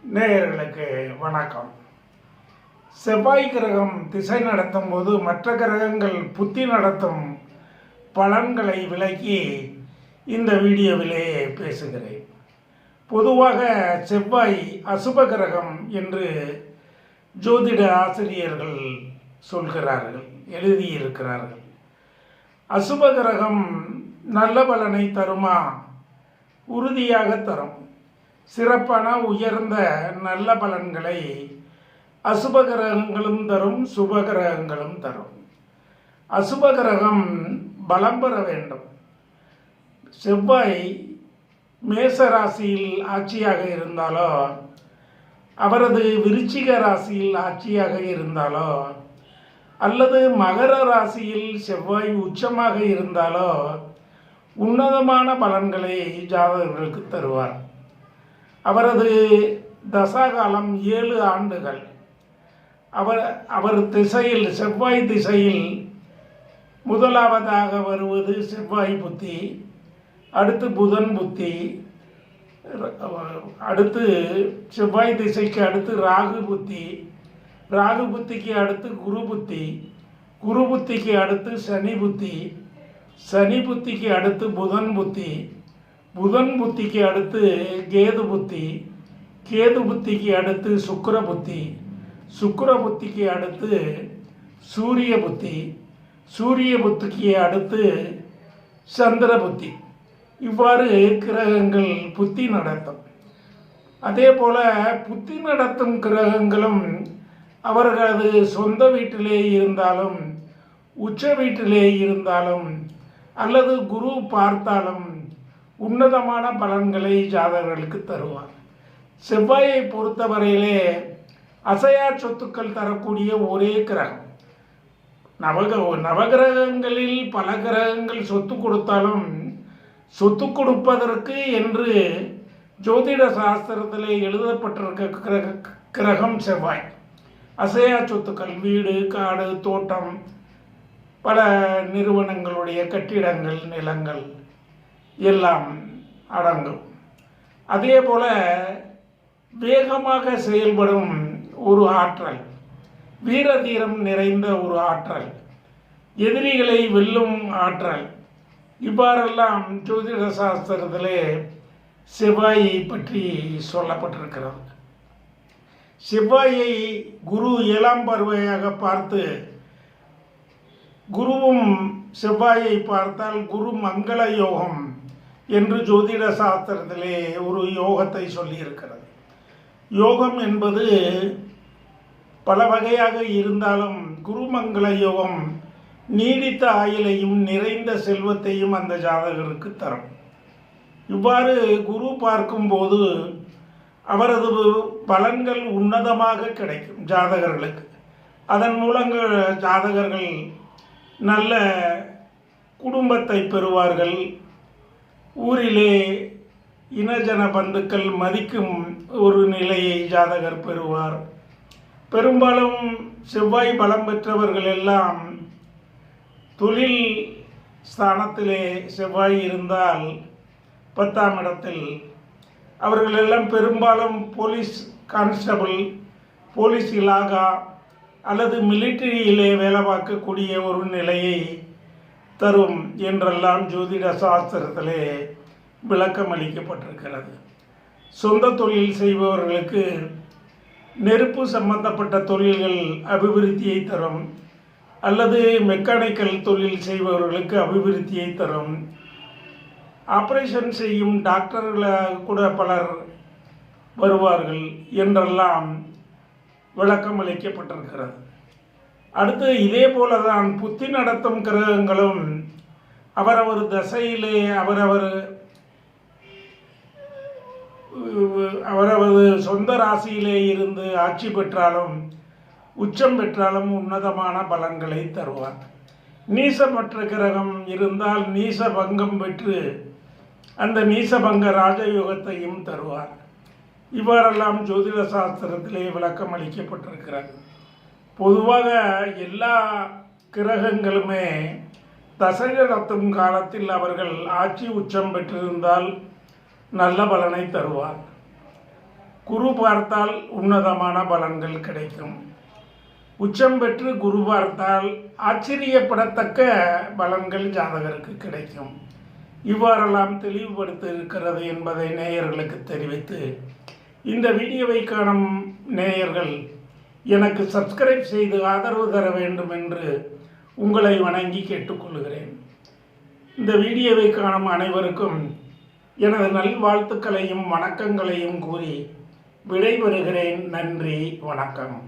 நேயர்களுக்கு வணக்கம். செவ்வாய் கிரகம் திசை நடத்தும் போது மற்ற கிரகங்கள் புத்தி நடத்தும் பலன்களை விளக்கி இந்த வீடியோவிலே பேசுகிறேன். பொதுவாக செவ்வாய் அசுப கிரகம் என்று ஜோதிட ஆசிரியர்கள் சொல்கிறார்கள், எழுதியிருக்கிறார்கள். அசுப கிரகம் நல்ல பலனை தருமா? உறுதியாக தரும். சிறப்பான உயர்ந்த நல்ல பலன்களை அசுப கிரகங்களும் தரும், சுப கிரகங்களும் தரும். அசுப கிரகம் பலம் பெற வேண்டும். செவ்வாய் மேச ராசியில் ஆட்சியாக இருந்தாலோ, அவரது விருச்சிக ராசியில் ஆட்சியாக இருந்தாலோ, அல்லது மகர ராசியில் செவ்வாய் உச்சமாக இருந்தாலோ உன்னதமான பலன்களை ஜாதகர்களுக்கு தருவார். அவரது தசாகாலம் 7 ஆண்டுகள். அவர் திசையில், செவ்வாய் திசையில் முதலாவதாக வருவது செவ்வாய் புத்தி, அடுத்து புதன் புத்தி, அடுத்து செவ்வாய் திசைக்கு அடுத்து ராகு புத்தி, ராகு புத்திக்கு அடுத்து குரு புத்தி, குரு புத்திக்கு அடுத்து சனி புத்தி, சனி புத்திக்கு அடுத்து புதன் புத்தி, புதன் புத்திக்கு அடுத்து கேது புத்தி, கேது புத்திக்கு அடுத்து சுக்கிர புத்தி, சுக்கிர புத்திக்கு அடுத்து சூரிய புத்தி, சூரிய புத்திக்கு அடுத்து சந்திர புத்தி. இவ்வாறு கிரகங்கள் புத்தி நடத்தும். அதே போல புத்தி நடத்தும் கிரகங்களும் அவர்களது சொந்த வீட்டிலே இருந்தாலும், உச்ச வீட்டிலே இருந்தாலும், அல்லது குரு பார்த்தாலும் உன்னதமான பலன்களை ஜாதகர்களுக்கு தருவார். செவ்வாயை பொறுத்தவரையிலே அசையா சொத்துக்கள் தரக்கூடிய ஒரே கிரகம். நவகிரகங்களில் பல கிரகங்கள் சொத்து கொடுத்தாலும், சொத்து கொடுப்பதற்கு என்று ஜோதிட சாஸ்திரத்தில் எழுதப்பட்டிருக்க கிரகம் செவ்வாய். அசையா சொத்துக்கள், வீடு, காடு, தோட்டம், பல நிறுவனங்களுடைய கட்டிடங்கள், நிலங்கள் எல்லாம் அடங்கும். அதே போல வேகமாக செயல்படும் ஒரு ஆற்றல், வீரதீரம் நிறைந்த ஒரு ஆற்றல், எதிரிகளை வெல்லும் ஆற்றல், இவ்வாறெல்லாம் ஜோதிட சாஸ்திரத்திலே செவ்வாயை பற்றி சொல்லப்பட்டிருக்கிறது. செவ்வாயை குரு 7ஆம் பார்வையாக பார்த்து, குருவும் செவ்வாயை பார்த்தால் குரு மங்கள யோகம் என்று ஜோதிட சாஸ்திரத்திலே ஒரு யோகத்தை சொல்லியிருக்கிறது. யோகம் என்பது பல வகையாக இருந்தாலும் குருமங்கள யோகம் நீடித்த ஆயுளையும் நிறைந்த செல்வத்தையும் அந்த ஜாதகருக்கு தரும். இவ்வாறு குரு பார்க்கும்போது அவரது பலன்கள் உன்னதமாக கிடைக்கும் ஜாதகர்களுக்கு. அதன் மூலங்கள் ஜாதகர்கள் நல்ல குடும்பத்தை பெறுவார்கள். ஊரிலே இனஜன பந்துக்கள் மதிக்கும் ஒரு நிலையை ஜாதகர் பெறுவார். பெரும்பாலும் செவ்வாய் பலம் பெற்றவர்கள் எல்லாம் தொழில் ஸ்தானத்திலே செவ்வாய் இருந்தால் 10ஆம் இடத்தில் அவர்கள் எல்லாம் பெரும்பாலும் போலீஸ் கான்ஸ்டபிள், போலீஸ் இலாகா அல்லது மிலிட்டரியிலே வேலை பார்க்கக்கூடிய ஒரு நிலையை தரும் என்றெல்லாம் ஜோதிட சாஸ்திரத்திலே விளக்கம் அளிக்கப்பட்டிருக்கிறது. சொந்த தொழில் செய்பவர்களுக்கு நெருப்பு சம்பந்தப்பட்ட தொழில்கள் அபிவிருத்தியை தரும், அல்லது மெக்கானிக்கல் தொழில் செய்பவர்களுக்கு அபிவிருத்தியை தரும். ஆப்ரேஷன் செய்யும் டாக்டர்களாக கூட பலர் வருவார்கள் என்றெல்லாம் விளக்கம் அளிக்கப்பட்டிருக்கிறது. அடுத்து இதே போல தான் புத்தி நடத்தும் கிரகங்களும் அவரவர் தசையிலே அவரவது சொந்த ராசியிலே இருந்து ஆட்சி பெற்றாலும் உச்சம் பெற்றாலும் உன்னதமான பலன்களை தருவார். நீசமற்ற கிரகம் இருந்தால் நீச பங்கம் பெற்று அந்த நீசபங்க ராஜயோகத்தையும் தருவார். இவ்வாறெல்லாம் ஜோதிட சாஸ்திரத்திலே விளக்கம் அளிக்கப்பட்டிருக்கிறது. பொதுவாக எல்லா கிரகங்களுமே தசை நடத்தும் காலத்தில் அவர்கள் ஆட்சி உச்சம் பெற்றிருந்தால் நல்ல பலனை தருவார். குரு பார்த்தால் உன்னதமான பலன்கள் கிடைக்கும். உச்சம் பெற்று குரு பார்த்தால் ஆச்சரியப்படத்தக்க பலன்கள் ஜாதகருக்கு கிடைக்கும். இவ்வாறெல்லாம் தெளிவுபடுத்த இருக்கிறது என்பதை நேயர்களுக்கு தெரிவித்து, இந்த வீடியோவை காணும் நேயர்கள் எனக்கு சப்ஸ்கிரைப் செய்து ஆதரவு தர வேண்டும் என்று உங்களை வணங்கி கேட்டுக்கொள்கிறேன். இந்த வீடியோவை காணும் அனைவருக்கும் எனது நல்வாழ்த்துக்களையும் வணக்கங்களையும் கூறி விடைபெறுகிறேன். நன்றி, வணக்கம்.